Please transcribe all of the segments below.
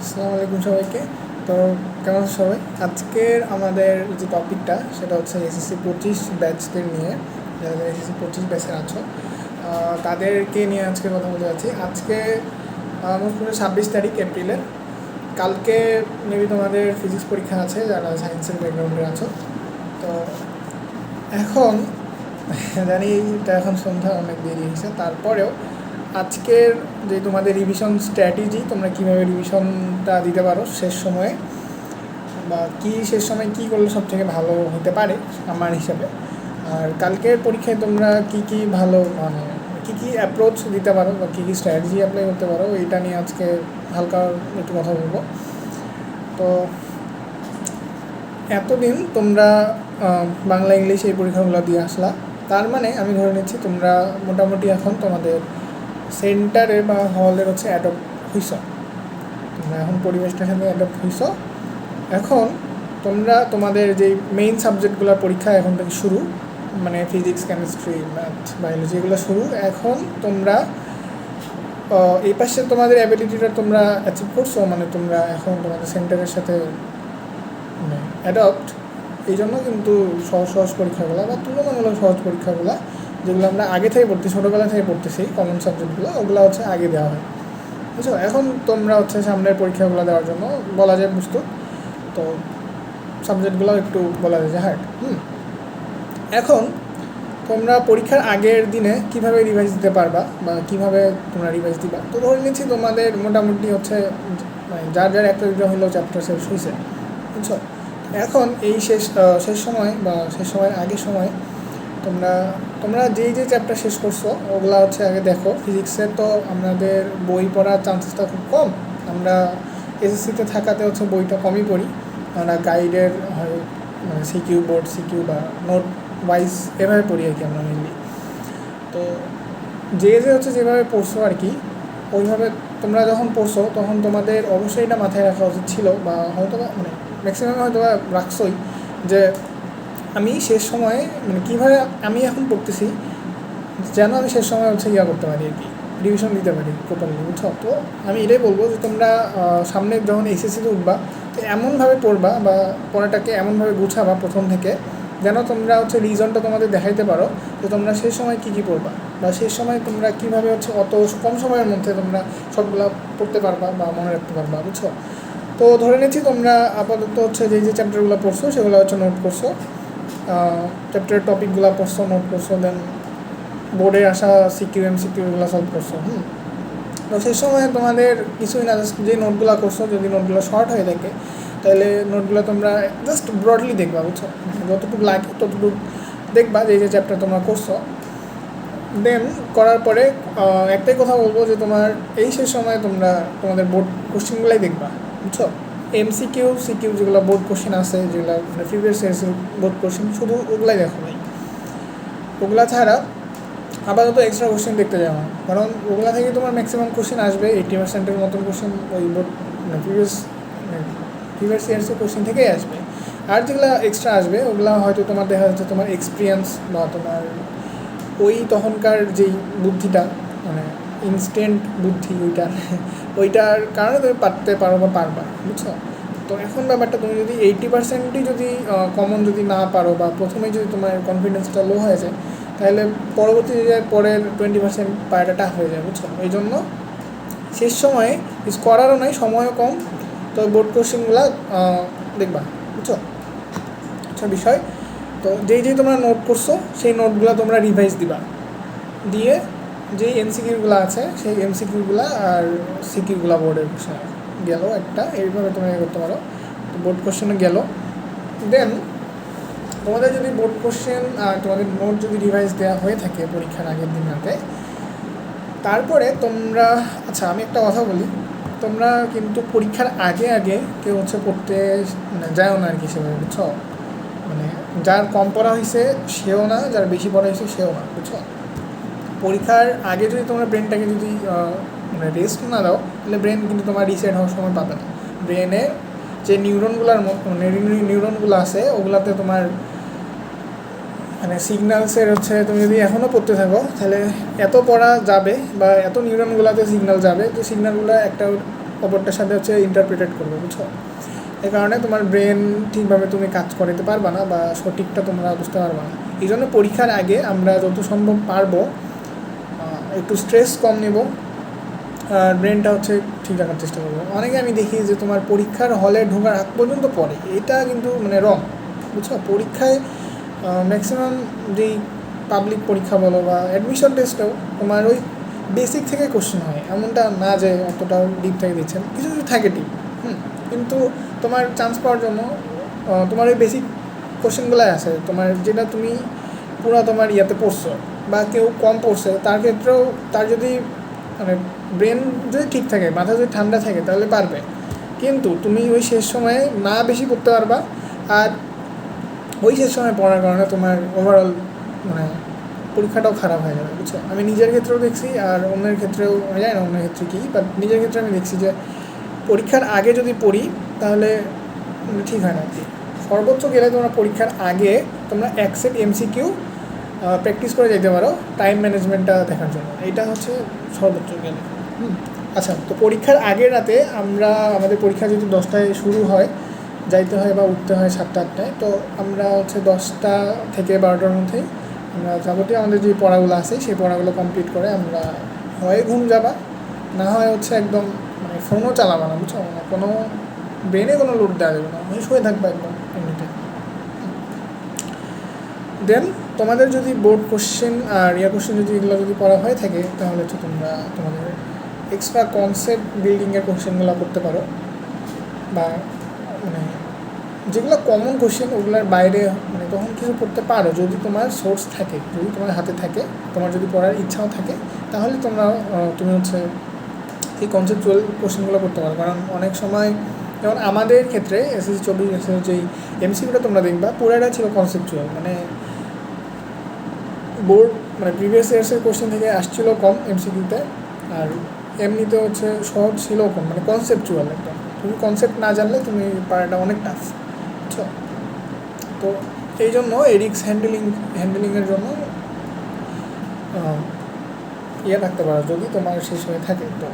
আসসালামু আলাইকুম সবাইকে। তো কেমন আছো সবাই? আজকের আমাদের যে টপিকটা সেটা হচ্ছে এসএসসি 25 ব্যাচদের নিয়ে। যারা এসএসসি 25 ব্যাচে আছো তাদেরকে নিয়ে আজকে কথা বলতে যাচ্ছি। আজকে মোট করে 26 তারিখ এপ্রিলের। কালকে মেবি তোমাদের ফিজিক্স পরীক্ষা আছে যারা সায়েন্সের ব্যাকগ্রাউন্ডে আছো। তো এখন জানি এটা এখন সন্ধ্যা অনেক দেরি হয়েছে, তারপরেও আজকের যে তোমাদের রিভিশন স্ট্র্যাটেজি, তোমরা কীভাবে রিভিশনটা দিতে পারো শেষ সময়ে, বা শেষ সময় কী করলে সব থেকে ভালো হতে পারে আমার হিসাবে, আর কালকের পরীক্ষায় তোমরা কী ভালো মানে কী অ্যাপ্রোচ দিতে পারো বা কী স্ট্র্যাটেজি অ্যাপ্লাই করতে পারো, এটা নিয়ে আজকে হালকা একটু কথা বলবো। তো এতদিন তোমরা বাংলা ইংলিশ এই পরীক্ষাগুলো দিয়ে আসলা, তার মানে আমি ধরে নিচ্ছি তোমরা মোটামুটি এখন তোমাদের সেন্টারে বা হলের হচ্ছে অ্যাডপ্ট হইছ। তোমরা এখন পরিবেশটার সাথে অ্যাডপ্ট হইছ। এখন তোমরা তোমাদের যেই মেইন সাবজেক্টগুলোর পরীক্ষা এখন থেকে শুরু, মানে ফিজিক্স, কেমিস্ট্রি, ম্যাথ, বায়োলজি, এগুলো শুরু। এখন তোমরা এই পাশে তোমাদের অ্যাবিলিটিটা তোমরা অ্যাচিভ করছো, মানে তোমরা এখন তোমাদের সেন্টারের সাথে মানে অ্যাডপ্ট। এই জন্য কিন্তু সহজ পরীক্ষাগুলো বা তুলনামূলক সহজ পরীক্ষাগুলো যেগুলো আমরা আগে থেকে পড়তেছি, ছোটোবেলা থেকে পড়তেছি, কমন সাবজেক্টগুলো, ওগুলো হচ্ছে আগে দেওয়া হয়, বুঝছো? এখন তোমরা হচ্ছে সামনের পরীক্ষাগুলো দেওয়ার জন্য বলা যায় প্রস্তুত। তো সাবজেক্টগুলো একটু বলা যায় যে হার্ড। এখন তোমরা পরীক্ষার আগের দিনে কিভাবে রিভাইজ দিতে পারবা বা কিভাবে তোমরা রিভাইজ দিবা, তো ধরে নিচ্ছি তোমাদের মোটামুটি হচ্ছে মানে যার একটা দুটো হলেও চ্যাপ্টার শেষ হয়েছে, বুঝছো? এখন এই শেষ সময় বা শেষ সময়ের আগের সময় তোমরা যেই চ্যাপ্টার শেষ করছো ওগুলা হচ্ছে আগে দেখো। ফিজিক্সের তো আমাদের বই পড়ার চান্সেসটা খুব কম। আমরা এসএসসিতে থাকাতে হচ্ছে বইটা কমই পড়ি, আমরা গাইডের হয় মানে সিকিউ, বোর্ড সিকিউ বা নোট ওয়াইজ এভাবে পড়ি আর কি আমরা মেনলি। তো হচ্ছে যেভাবে পড়ছো আর কি, ওইভাবে তোমরা যখন পড়ছো তখন তোমাদের অবশ্যই এটা মাথায় রাখা উচিত ছিল, বা হয়তো মানে ম্যাক্সিমাম হয়তো রাখছোই, যে আমি শেষ সময়ে মানে কীভাবে আমি এখন পড়তেছি যেন আমি শেষ সময় হচ্ছে করতে পারি আর কি, রিভিশন দিতে পারি প্রপারলি, বুঝছো? তো আমি এটাই বলবো যে তোমরা সামনে যখন এসএসসিতে উঠবা তো এমনভাবে পড়বা বা পড়াটাকে এমনভাবে গুছাবা প্রথম থেকে যেন তোমরা হচ্ছে রিজনটা তোমাদের দেখাইতে পারো যে তোমরা শেষ সময় কী পড়বা, বা শেষ সময় তোমরা কীভাবে হচ্ছে অত কম সময়ের মধ্যে তোমরা সবগুলো পড়তে পারবা বা মনে রাখতে পারবা, বুঝছো? তো ধরে নিচ্ছি তোমরা আপাতত হচ্ছে যে চ্যাপ্টারগুলো পড়ছো সেগুলো হচ্ছে নোট করছো, চ্যাপ্টারের টপিকগুলো পড়ছো, নোট করছো, দেন বোর্ডে আসা সিকিউ এমসিকিউগুলো সলভ করছো। তো সেই সময় তোমাদের কিছুই না, জাস্ট যে নোটগুলো করছো, যদি নোটগুলো শর্ট হয়ে থাকে তাহলে নোটগুলো তোমরা জাস্ট ব্রডলি দেখবা, বুঝছো? যতটুকু লাগে ততটুকু দেখবা যে চ্যাপ্টার তোমরা করছো। দেন করার পরে একটাই কথা বলবো যে তোমার এই শেষ সময় তোমরা তোমাদের বোর্ড কোশ্চেনগুলাই দেখবা, বুঝছো? এমসিকিউ সিকিউ যেগুলো বোর্ড কোশ্চেন আছে, যেগুলো মানে প্রিভিয়াস ইয়ার্সের বোর্ড কোশ্চেন, শুধু ওগুলাই দেখো ভাই। ওগুলা ছাড়া আপাতত এক্সট্রা কোশ্চেন দেখতে যাওয়া, কারণ ওগুলা থেকে তোমার ম্যাক্সিমাম কোশ্চেন আসবে, 80% মতন কোশ্চেন ওই বোর্ড প্রিভিয়াস ইয়ার্সের কোশ্চেন থেকেই আসবে। আর যেগুলো এক্সট্রা আসবে ওগুলো হয়তো তোমার দেখা যাচ্ছে তোমার এক্সপিরিয়েন্স বা তোমার ওই তখনকার যেই বুদ্ধিটা মানে ইনস্ট্যান্ট বুদ্ধি ওইটার কারণে তুমি পারতে পারো বা পারবা, বুঝছো? তো এখন ব্যাপারটা, তুমি যদি 80%ই যদি কমন যদি না পারো বা প্রথমেই যদি তোমার কনফিডেন্সটা লো হয়ে যায় তাহলে পরবর্তী পরের 20% পাওয়াটা টাফ হয়ে যায়, বুঝছো? এই জন্য শেষ সময়ে কিছু করারও নাই, সময়ও কম, তো বোর্ড কোশ্চেনগুলো দেখবা, বুঝছো? আচ্ছা বিষয়, তো যেই তোমরা নোট করছো সেই নোটগুলো তোমরা রিভাইজ দিবা, দিয়ে যেই এমসিকিউগুলো আছে সেই এমসিকিউগুলো আর সিকিউগুলো বোর্ডের কোশ্চেন গেল একটা, এইভাবে তোমরা করতে পারো। তো বোর্ড কোশ্চেনে গেল, দেন তোমাদের যদি বোর্ড কোশ্চেন আর তোমাদের নোট যদি রিভাইজ দেওয়া হয়ে থাকে পরীক্ষার আগের দিন রাতে, তারপরে তোমরা আচ্ছা আমি একটা কথা বলি, তোমরা কিন্তু পরীক্ষার আগে কেউ হচ্ছে পড়তে মানে যাও না আর কি সেভাবে, বুঝছো? মানে যার কম পড়া হয়েছে সেও না, যার বেশি পড়া হয়েছে সেও না, বুঝছো? পরীক্ষার আগে যদি তোমরা ব্রেনটাকে যদি মানে রেস্ট না দাও তাহলে ব্রেন কিন্তু তোমার রিসেট হওয়ার সময় পাবে না। ব্রেনে যে নিউরনগুলো আছে ওগুলাতে তোমার মানে সিগন্যালসের হচ্ছে, তুমি যদি এখনও পড়তে থাকো তাহলে এত পড়া যাবে বা এত নিউরনগুলোতে সিগন্যাল যাবে যে সিগন্যালগুলো একটা অপরটার সাথে হচ্ছে ইন্টারপ্রিটেট করবে, বুঝছো? এই কারণে তোমার ব্রেন ঠিকভাবে তুমি কাজ করতে পারবা না বা সঠিকটা তোমরা বুঝতে পারবা না। এই জন্য পরীক্ষার আগে আমরা যত সম্ভব পারবো একটু স্ট্রেস কম নেব আর ব্রেনটা হচ্ছে ঠিক রাখার চেষ্টা করবো। অনেকে আমি দেখি যে তোমার পরীক্ষার হলে ঢোকার আগ পর্যন্ত পড়ে, এটা কিন্তু মানে রং, বুঝছো? পরীক্ষায় ম্যাক্সিমাম যেই পাবলিক পরীক্ষা বলো বা অ্যাডমিশন টেস্টেও তোমার ওই বেসিক থেকে কোশ্চেন হয়, এমনটা না যে অতটা ডিপ থেকে দিচ্ছেন, কিছু কিছু থাকে ডিপ, কিন্তু তোমার চান্স পাওয়ার জন্য তোমার ওই বেসিক কোশ্চেনগুলোই আছে, তোমার যেটা তুমি পুরো তোমার ইয়াতে পড়ছো বা কেউ কম পড়ছে তার ক্ষেত্রেও তার যদি মানে ব্রেন যদি ঠিক থাকে, মাথা যদি ঠান্ডা থাকে তাহলে পারবে। কিন্তু তুমি ওই শেষ সময়ে না বেশি পড়তে পারবা, আর ওই শেষ সময় পড়ার কারণে তোমার ওভারঅল মানে পরীক্ষাটাও খারাপ হয়ে যাবে, বুঝছো? আমি নিজের ক্ষেত্রেও দেখছি আর অন্যের ক্ষেত্রেও, আমি জানি না অন্যের ক্ষেত্রে কী, বাট নিজের ক্ষেত্রে আমি দেখছি যে পরীক্ষার আগে যদি পড়ি তাহলে ঠিক হয় না আর কি। সর্বোচ্চ গেলে তোমরা পরীক্ষার আগে তোমরা এক সেট এমসিকিউ প্র্যাকটিস করে যেতে পারো টাইম ম্যানেজমেন্টটা দেখার জন্য, এইটা হচ্ছে সর্বোচ্চ গেলে। আচ্ছা, তো পরীক্ষার আগের রাতে আমরা, আমাদের পরীক্ষা যদি 10টায় শুরু হয়, যাইতে হয় বা উঠতে হয় 7টা-8টায়, তো আমরা হচ্ছে 10টা থেকে 12টার মধ্যেই আমরা যাবতীয় আমাদের যে পড়াগুলো আছে সেই পড়াগুলো কমপ্লিট করে আমরা হয় ঘুম যাবা, না হয় হচ্ছে একদম মানে ফোনও চালাবা না, বুঝছো? মানে কোনো ব্রেনে কোনো লোড দেওয়া যাবে না, আমি শুয়ে থাকবো একদম এমনিতে। দেন তোমাদের যদি বোর্ড কোশ্চেন আর কোশ্চেন যদি এগুলো যদি পড়া হয়ে থাকে তাহলে হচ্ছে তোমরা তোমাদের এক্সট্রা কনসেপ্ট বিল্ডিংয়ের কোশ্চেনগুলো করতে পারো, বা মানে যেগুলো কমন কোশ্চেন ওগুলোর বাইরে মানে তখন কিছু করতে পারো যদি তোমার সোর্স থাকে, যদি তোমার হাতে থাকে, তোমার যদি পড়ার ইচ্ছাও থাকে, তাহলে তুমি হচ্ছে এই কনসেপচুয়াল কোশ্চেনগুলো করতে পারো। কারণ অনেক সময় যেমন আমাদের ক্ষেত্রে এসএসসি 24 যেই এমসিকিউটা তোমরা দেখবা পুরোটা ছিল কনসেপচুয়াল, মানে বোর্ড মানে প্রিভিয়াস ইয়ার্সের কোশ্চেন থেকে আসছিল কম এমসিকিউতে, আর এমনিতে হচ্ছে সহজ ছিল কম, মানে কনসেপচুয়াল একদম। তুমি কনসেপ্ট না জানলে তুমি পারাটা অনেক টাফ, বুঝছো? তো এই জন্য রিস্ক হ্যান্ডেলিংয়ের জন্য থাকতে পারো যদি তোমার শেষ হয়ে থাকে তো,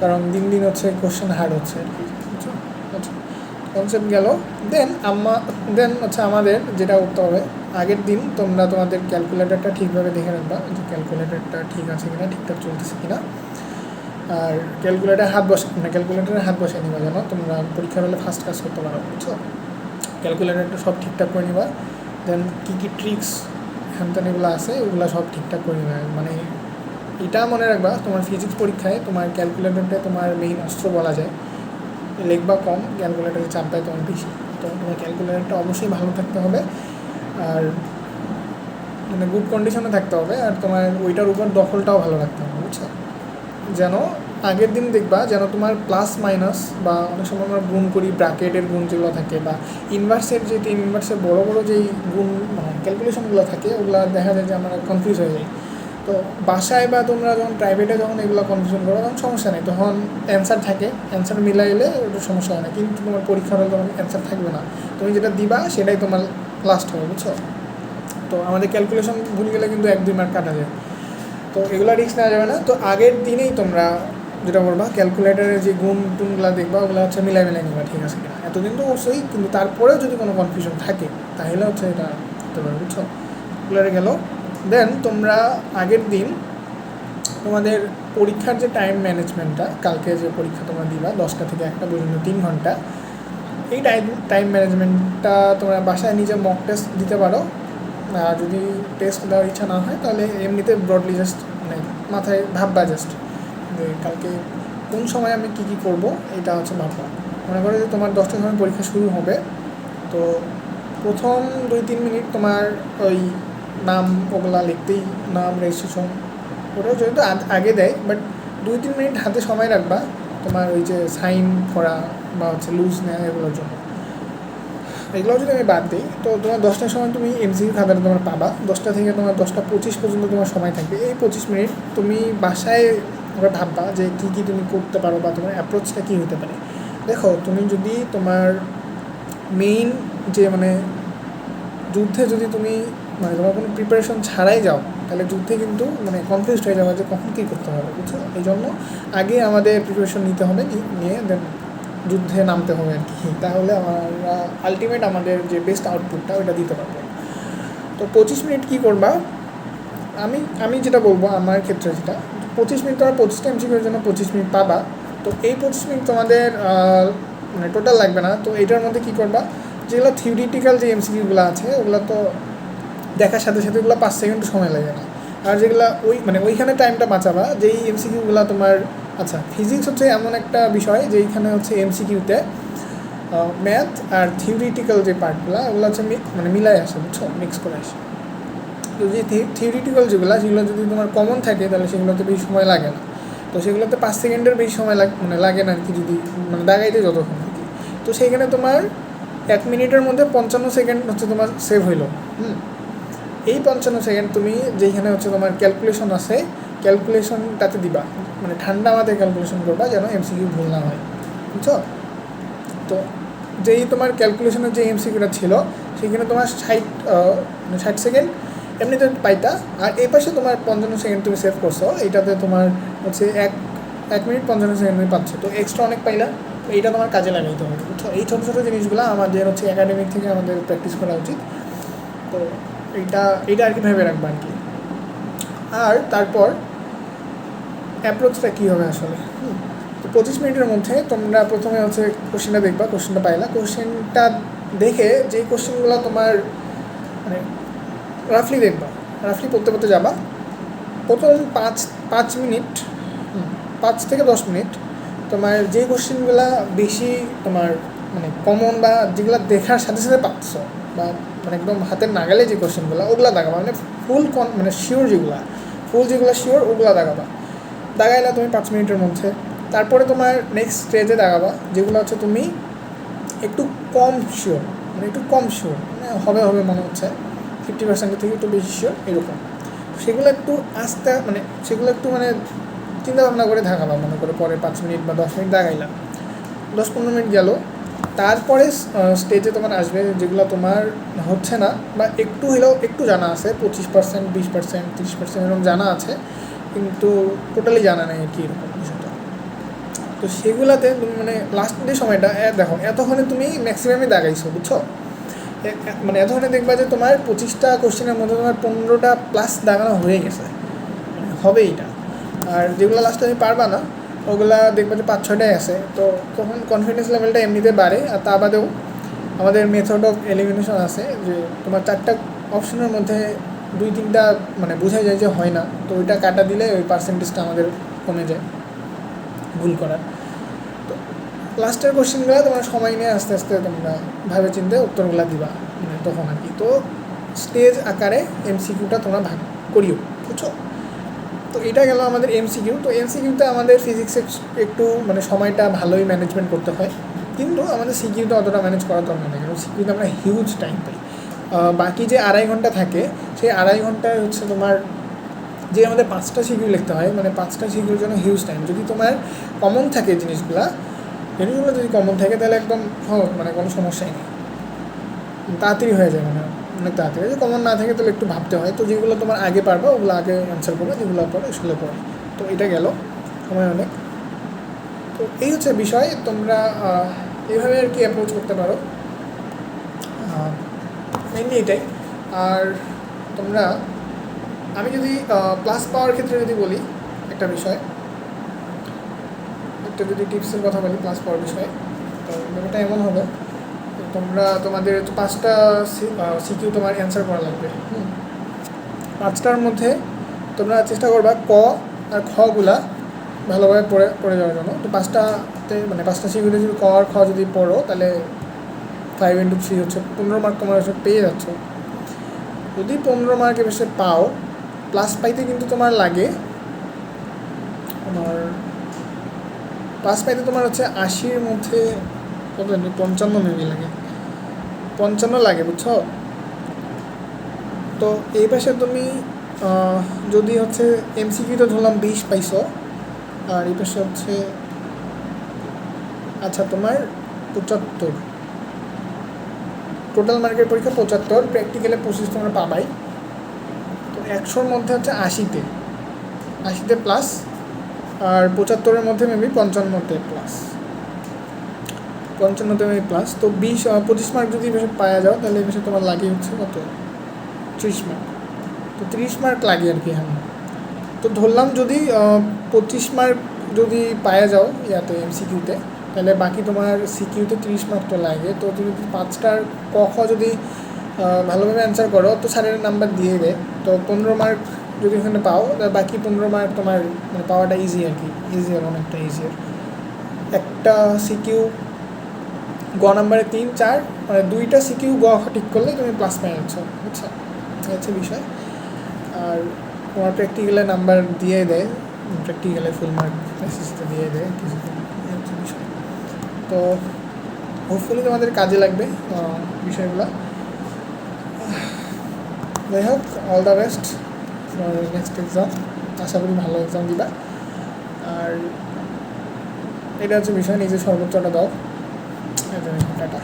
কারণ দিন দিন হচ্ছে কোশ্চেন হার্ড হচ্ছে আর কি, বুঝছো? আচ্ছা, কনসেপ্ট গেল। দেন হচ্ছে আমাদের যেটা করতে হবে, আগের দিন তোমরা তোমাদের ক্যালকুলেটরটা ঠিকভাবে দেখে রাখবা যে ক্যালকুলেটরটা ঠিক আছে কিনা, ঠিকঠাক চলতেছে কিনা। আর ক্যালকুলেটারে হাত বসে নিবা যেন তোমরা পরীক্ষার হলে ফার্স্ট কাজ করতে পারো, বুঝছো? ক্যালকুলেটরটা সব ঠিকঠাক করে নিবা। দেন কী কী ট্রিক্স হ্যানত্যান এগুলো আছে ওগুলো সব ঠিকঠাক করে নিবা। মানে এটা মনে রাখবা, তোমার ফিজিক্স পরীক্ষায় তোমার ক্যালকুলেটরটা তোমার মেইন অস্ত্র বলা যায়। লিখবা কম, ক্যালকুলেটরে চাপ দেয় তোমার বেশি, তো তোমার ক্যালকুলেটরটা অবশ্যই ভালো থাকতে হবে আর মানে গুড কন্ডিশনে থাকতে হবে, আর তোমার ওইটার উপর দখলটাও ভালো রাখতে হবে, বুঝছো? যেন আগের দিন দেখবা যেন তোমার প্লাস মাইনাস বা অনেক সময় আমরা গুণ করি, ব্র্যাকেটের গুণ যেগুলো থাকে বা ইনভার্সের যে ইনভার্সের বড়ো বড়ো যেই গুণ ক্যালকুলেশনগুলো থাকে ওগুলো দেখা যায় যে আমরা কনফিউজ হয়ে যাই। তো বাসায় বা তোমরা যখন প্রাইভেটে যখন এগুলো কনফিউশন করো তখন সমস্যা নেই, তখন অ্যান্সার থাকে, অ্যান্সার মিলাইলে ওটা সমস্যা হয় না। কিন্তু তোমার পরীক্ষার হলে তখন অ্যান্সার থাকবে না, তুমি যেটা দিবা সেটাই তোমার লাস্ট হবে, বুঝছো? তো আমাদের ক্যালকুলেশন ভুল গেলে কিন্তু 1-2 মার্ক কাটা যায়, তো এগুলো রিস্ক নেওয়া যাবে না। তো আগের দিনেই তোমরা যেটা করবা, ক্যালকুলেটারের যে গুণ টুনগুলো দেখবা ওগুলো হচ্ছে মিলাই নিবা ঠিক আছে কিনা। এতদিন তো অবশ্যই, কিন্তু তারপরেও যদি কোনো কনফিউশন থাকে তাহলে হচ্ছে এটা করতে পারবে, বুঝছো? ক্যালকুলেটারে গেলো। দেন তোমরা আগের দিন তোমাদের পরীক্ষার যে টাইম ম্যানেজমেন্টটা, কালকে যে পরীক্ষা তোমরা দিবা 10টা থেকে 1টা পর্যন্ত 3 ঘন্টা, এই টাইম ম্যানেজমেন্টটা তোমরা বাসায় নিজে মক টেস্ট দিতে পারো। আর যদি টেস্ট দেওয়ার ইচ্ছা না হয় তাহলে এমনিতে ব্রডলি জাস্ট মানে মাথায় ভাববা জাস্ট যে কালকে কোন সময় আমি কী কী করবো, এটা হচ্ছে ভাববা। মনে করো যে তোমার 10টার সময় পরীক্ষা শুরু হবে, তো প্রথম 2-3 মিনিট তোমার ওই নাম ওগুলা লিখতেই, নাম রেজিস্ট্রেশন ওটাও যেহেতু আগে দেয়, বাট 2-3 মিনিট হাতে সময় রাখবা তোমার ওই যে সাইন করা বা হচ্ছে লুজ নেওয়া এগুলোর জন্য। এগুলো যদি আমি বাদ দিই তো তোমার 10টার সময় তুমি এমসিকিউ খাতাটা তোমার পাবা, 10টা থেকে তোমার 10টা 25 পর্যন্ত তোমার সময় থাকবে। এই 25 মিনিট তুমি বাসায় আবার ভাববা যে কী কী তুমি করতে পারো বা তোমার অ্যাপ্রোচটা কী হতে পারে। দেখো, তুমি যদি তোমার মেইন যে মানে যুদ্ধে যদি তুমি মানে তোমার কোনো প্রিপারেশন ছাড়াই যাও তাহলে যুদ্ধে কিন্তু মানে কনফিউজড হয়ে যাবে যে কখন কী করতে হবে, বুঝছো? এই জন্য আগে আমাদের প্রিপারেশন নিতে হবে, নিয়ে দেন যুদ্ধে নামতে হবে আর কি। তাহলে আমরা আলটিমেট আমাদের যে বেস্ট আউটপুটটা ওইটা দিতে পারবো। তো 25 মিনিট কী করবা, আমি যেটা বলবো আমার ক্ষেত্রে যেটা, 25 মিনিট তোমরা 25টা এমসিকিউর জন্য 25 মিনিট পাবা। তো এই 25 মিনিট তোমাদের মানে টোটাল লাগবে না। তো এইটার মধ্যে কী করবা, যেগুলো থিওরিটিক্যাল যে এমসিকিউগুলো আছে ওগুলো তো দেখার সাথে সাথে ওগুলো 5 সেকেন্ড সময় লাগে না। আর যেগুলো ওইখানে টাইমটা বাঁচাবা যেই এমসিকিউগুলো তোমার, আচ্ছা ফিজিক্স হচ্ছে এমন একটা বিষয় যে এইখানে হচ্ছে এমসিকিউতে ম্যাথ আর থিওরিটিক্যাল যে পার্টগুলো ওগুলো হচ্ছে মানে মিলাই আসে, বুঝছো, মিক্স করে আসে। তো যে থিওরিটিক্যাল যেগুলো সেগুলো যদি তোমার কমন থাকে তাহলে সেগুলোতে বেশি সময় লাগে না। তো সেগুলোতে 5 সেকেন্ডের বেশি সময় মানে লাগে না আর কি, যদি মানে দাগাইতে যতক্ষণ আর কি। তো সেইখানে তোমার 1 মিনিটের মধ্যে 55 সেকেন্ড হচ্ছে তোমার সেভ হইলো। এই 55 সেকেন্ড তুমি যেখানে হচ্ছে তোমার ক্যালকুলেশন আছে ক্যালকুলেশনটাতে দিবা, মানে ঠান্ডা মাথায় ক্যালকুলেশন করবা যেন এমসিকিউ ভুল না হয়, বুঝছো? তো যেই তোমার ক্যালকুলেশনের যে এমসিকিউটা ছিল সেখানে তোমার 60 সেকেন্ড এমনিতে পাইতা, আর এই পাশে তোমার 55 সেকেন্ড তুমি সেভ করছো, এইটাতে তোমার হচ্ছে 1 মিনিট 55 সেকেন্ড তুমি পাচ্ছ। তো এক্সট্রা অনেক পাইলা, তো এইটা তোমার কাজে লাগাইতে হবে, বুঝছো? এই ছোটো ছোটো জিনিসগুলো আমাদের হচ্ছে একাডেমিক থেকে আমাদের প্র্যাকটিস করা উচিত। তো এইটা আর কি ভেবে রাখবা আর কি। আর তারপর অ্যাপ্রোচটা কী হবে আসলে, তো 25 মিনিটের মধ্যে তোমরা প্রথমে হচ্ছে কোশ্চেনটা দেখবা, কোশ্চেনটা পাইলা, কোশ্চেনটা দেখে যেই কোশ্চেনগুলো তোমার মানে রাফলি দেখবা, রাফলি পড়তে যাবা। প্রথম 5 মিনিট 5 থেকে 10 মিনিট তোমার যে কোশ্চেনগুলো বেশি তোমার মানে কমন বা যেগুলো দেখার সাথে সাথে পাচ্ছ বা মানে একদম হাতের নাগালে যে কোশ্চেনগুলো ওগুলো দাগাবা, মানে মানে শিওর যেগুলো শিওর ওগুলো দাগাইলা তুমি 5 মিনিটের মধ্যে। তারপরে তোমার নেক্সট স্টেজে দাগাবা যেগুলো হচ্ছে তুমি একটু কম শিওর, মানে হবে মনে হচ্ছে 50% থেকে একটু বেশি শিওর এরকম, সেগুলো একটু মানে চিন্তা ভাবনা করে দাগাবা, মনে করে পরে 5 মিনিট বা 10 মিনিট দাগাইলাম, 10-15 মিনিট গেল। তারপরে স্টেজে তোমার আসবে যেগুলো তোমার হচ্ছে না বা একটু হলেও একটু জানা আছে, 25%, 20%, 30% এরকম জানা আছে, কিন্তু টোটালি জানা নেই আর কি এরকম বিষয়টা। তো সেগুলোতে তুমি মানে লাস্ট যে সময়টা দেখো, এতক্ষণে তুমি ম্যাক্সিমামই দাগাইছো, বুঝছো? মানে এতক্ষণে দেখবা যে তোমার 25টা কোশ্চেনের মধ্যে তোমার 15টা প্লাস দাগানো হয়ে গেছে, হবে এইটা। আর যেগুলো লাস্টে তুমি পারবা না ওগুলা দেখবা যে 5-6টাই আছে, তো তখন কনফিডেন্স লেভেলটা এমনিতে বাড়ে। আর তা বাদেও আমাদের মেথড অফ এলিমিনেশন আছে যে তোমার 4টা অপশনের মধ্যে 2-3টা মানে বোঝা যায় যে হয় না, তো ওইটা কাটা দিলে ওই পার্সেন্টেজটা আমাদের কমে যায় ভুল করার। তো লাস্টের কোশ্চেনগুলো তোমার সময় নিয়ে আস্তে আস্তে তোমরা ভাবে চিন্তে উত্তরগুলো দিবা মানে তখন আর কি। তো স্টেজ আকারে এমসিকিউটা তোমরা ভাগ করিও, বুঝছো? তো এটা গেল আমাদের এমসিকিউ। তো এমসিকিউতে আমাদের ফিজিক্সে একটু মানে সময়টা ভালোই ম্যানেজমেন্ট করতে হয়, কিন্তু আমাদের সিকিউতে অতটা ম্যানেজ করা দরকার নেই, কারণ সিকিউতে আমরা হিউজ টাইম পাই। বাকি যে 2.5 ঘন্টা থাকে সেই 2.5 ঘন্টায় হচ্ছে তোমার যে আমাদের 5টা সিকিউ লিখতে হয়, মানে 5টা সিকিউর জন্য হিউজ টাইম। যদি তোমার কমন থাকে জিনিসগুলো যদি কমন থাকে তাহলে একদম মানে কোনো সমস্যাই নেই, তাড়াতাড়ি হয়ে যায়, মানে অনেক তাড়াতাড়ি। যদি কমন না থাকে তাহলে একটু ভাবতে হয়। তো যেগুলো তোমার আগে পারবা ওগুলো আগে অ্যান্সার করবে, যেগুলো পরে স্কুলে পড়ে। তো এটা গেল সময় অনেক। তো এই হচ্ছে বিষয়, তোমরা এইভাবে আর কি অ্যাপ্রোচ করতে পারো, মেনলি এটাই। আর তোমরা আমি যদি প্লাস পাওয়ার ক্ষেত্রে যদি বলি একটা বিষয়, একটা যদি টিপসের কথা বলি প্লাস পাওয়ার বিষয়ে, তো ব্যাপারটা এমন হবে তোমরা তোমাদের 5টা সিকিউ তোমার অ্যান্সার করা লাগবে। 5টার মধ্যে তোমরা চেষ্টা করবা ক আর খগুলা ভালোভাবে পড়ে যাওয়ার জন্য। তো 5টাতে মানে 5টা সিকিউতে যদি ক আর খ যদি পড়ো তাহলে 5 into 3 হচ্ছে 15 মার্ক তোমার এসে পেয়ে যাচ্ছ। যদি 15 মার্কের বেশি পাও, প্লাস পাইতে কিন্তু তোমার লাগে প্লাস পাইতে তোমার হচ্ছে 80-র মধ্যে কত জানি 55 মেবি লাগে, 55 লাগে, বুঝছো? তো এই পাশে তুমি যদি হচ্ছে এমসিকিউতে ধরলাম 20 পাইছো, আর এই পাশে হচ্ছে আচ্ছা তোমার 75, টোটাল মার্কের পরীক্ষা 75, প্র্যাকটিক্যালে 25 তোমরা পাবাই। তো 100-র মধ্যে হচ্ছে 80-তে প্লাস, আর 75-এর মধ্যে মেবি 55-তে প্লাস, 55-তে মেবি প্লাস। তো 25 মার্ক যদি এবার পাওয়া যাও তাহলে এবার তোমার লাগে হচ্ছে কত 30 মার্ক। তো 30 মার্ক লাগে আর কি। হ্যাঁ, তো ধরলাম যদি 25 মার্ক যদি পাওয়া যাও ইয়াতে এমসিকিউতে, তাহলে বাকি তোমার সিকিউতে 30 মার্ক তো লাগে। তো তুমি 5টার ক খ যদি ভালোভাবে অ্যান্সার করো তো স্যারের নাম্বার দিয়ে দেয়। তো 15 মার্ক যদি ওখানে পাও তাহলে বাকি 15 মার্ক তোমার মানে পাওয়াটা ইজি আর কি, ইজিয়ার, অনেকটা ইজিয়ার। একটা সিকিউ গ নাম্বারে 3, 4 মানে 2টা সিকিউ গ ঠিক করলে তুমি প্লাস পেয়ে যাচ্ছ, বুঝছো? হচ্ছে বিষয়। আর তোমার প্র্যাকটিক্যালে নাম্বার দিয়ে দেয়, প্র্যাকটিক্যালে ফুল মার্ক এসএসসিতে দিয়ে দেয় কিছু, হচ্ছে বিষয়। তো হোপফুলি তোমাদের কাজে লাগবে বিষয়গুলো। যাই হোক, all the best for next exam, আশা করি ভালো এক্সাম দিবা। আর এটা হচ্ছে বিষয়, নিজের সর্বোচ্চটা দাও। টাটা।